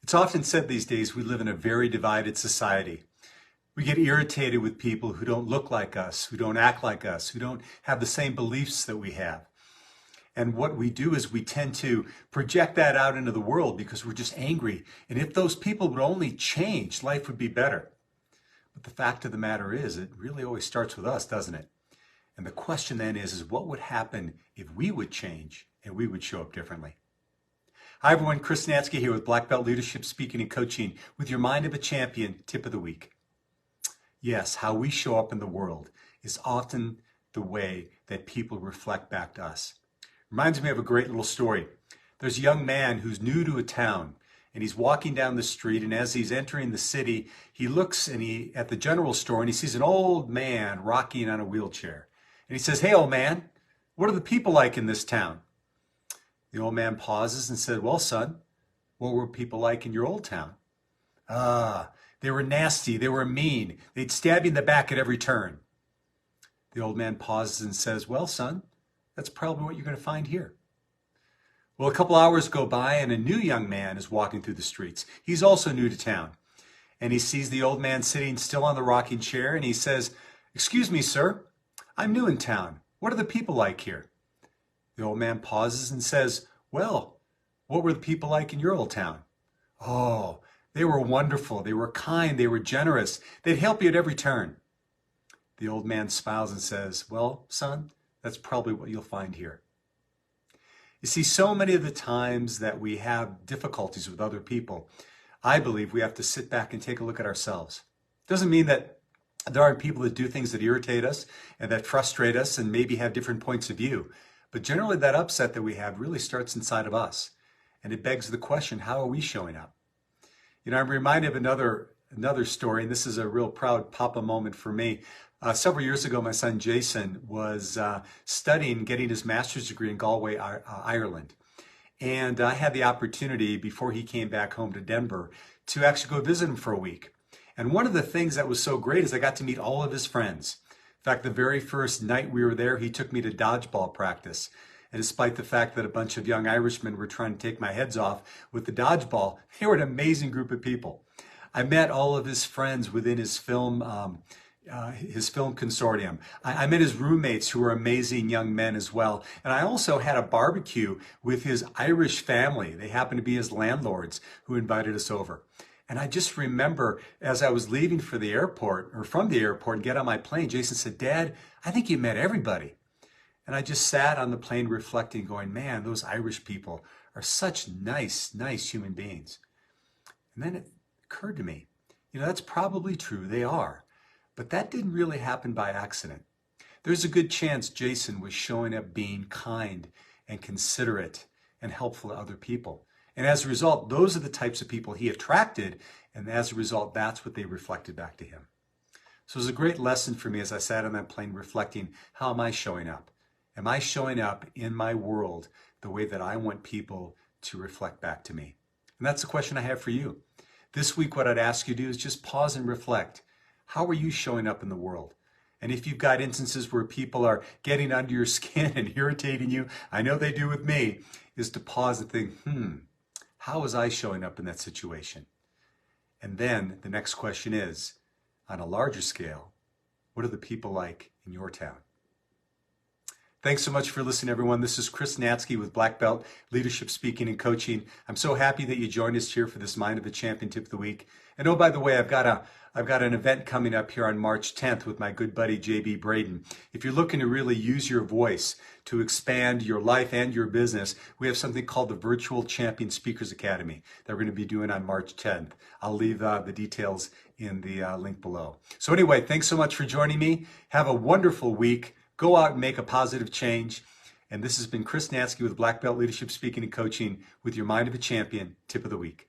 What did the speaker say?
It's often said these days we live in a very divided society. We get irritated with people who don't look like us, who don't act like us, who don't have the same beliefs that we have. And what we do is we tend to project that out into the world because we're just angry. And if those people would only change, life would be better. But the fact of the matter is, it really always starts with us, doesn't it? And the question then is what would happen if we would change and we would show up differently? Hi everyone, Chris Natzke here with Black Belt Leadership Speaking and Coaching with your Mind of a Champion tip of the week. Yes, how we show up in the world is often the way that people reflect back to us. Reminds me of a great little story. There's a young man who's new to a town and he's walking down the street, and as he's entering the city, he looks at the general store and he sees an old man rocking on a wheelchair. And he says, "Hey old man, what are the people like in this town?" The old man pauses and said, "Well, son, what were people like in your old town?" They were nasty, they were mean, they'd stab you in the back at every turn." The old man pauses and says, "Well, son, that's probably what you're going to find here." Well, a couple hours go by and a new young man is walking through the streets. He's also new to town. And he sees the old man sitting still on the rocking chair and he says, "Excuse me, sir, I'm new in town. What are the people like here?" The old man pauses and says, "Well, what were the people like in your old town?" "Oh, they were wonderful. They were kind. They were generous. They'd help you at every turn." The old man smiles and says, "Well, son, that's probably what you'll find here." You see, so many of the times that we have difficulties with other people, I believe we have to sit back and take a look at ourselves. Doesn't mean that there aren't people that do things that irritate us and that frustrate us and maybe have different points of view. But generally that upset that we have really starts inside of us. And it begs the question, how are we showing up? You know, I'm reminded of another story, and this is a real proud papa moment for me. Several years ago, my son Jason was studying, getting his master's degree in Galway, Ireland. And I had the opportunity, before he came back home to Denver, to actually go visit him for a week. And one of the things that was so great is I got to meet all of his friends. In fact, the very first night we were there, he took me to dodgeball practice. And despite the fact that a bunch of young Irishmen were trying to take my heads off with the dodgeball, they were an amazing group of people. I met all of his friends within his film consortium. I met his roommates who were amazing young men as well. And I also had a barbecue with his Irish family. They happened to be his landlords who invited us over. And I just remember as I was leaving for the airport or from the airport and get on my plane, Jason said, "Dad, I think you met everybody." And I just sat on the plane reflecting, going, man, those Irish people are such nice human beings. And then it occurred to me, you know, that's probably true. They are. But that didn't really happen by accident. There's a good chance Jason was showing up being kind and considerate and helpful to other people. And as a result, those are the types of people he attracted. And as a result, that's what they reflected back to him. So it was a great lesson for me as I sat on that plane reflecting, how am I showing up? Am I showing up in my world the way that I want people to reflect back to me? And that's the question I have for you. This week, what I'd ask you to do is just pause and reflect. How are you showing up in the world? And if you've got instances where people are getting under your skin and irritating you, I know they do with me, is to pause and think, how was I showing up in that situation? And then the next question is, on a larger scale, what are the people like in your town? Thanks so much for listening, everyone. This is Chris Natzke with Black Belt Leadership Speaking and Coaching. I'm so happy that you joined us here for this Mind of a Champion tip of the week. And oh, by the way, I've got an event coming up here on March 10th with my good buddy JB Braden. If you're looking to really use your voice to expand your life and your business, we have something called the Virtual Champion Speakers Academy that we're going to be doing on March 10th. I'll leave the details in the link below. So anyway, thanks so much for joining me. Have a wonderful week. Go out and make a positive change. And this has been Chris Natzke with Black Belt Leadership Speaking and Coaching with your Mind of a Champion tip of the week.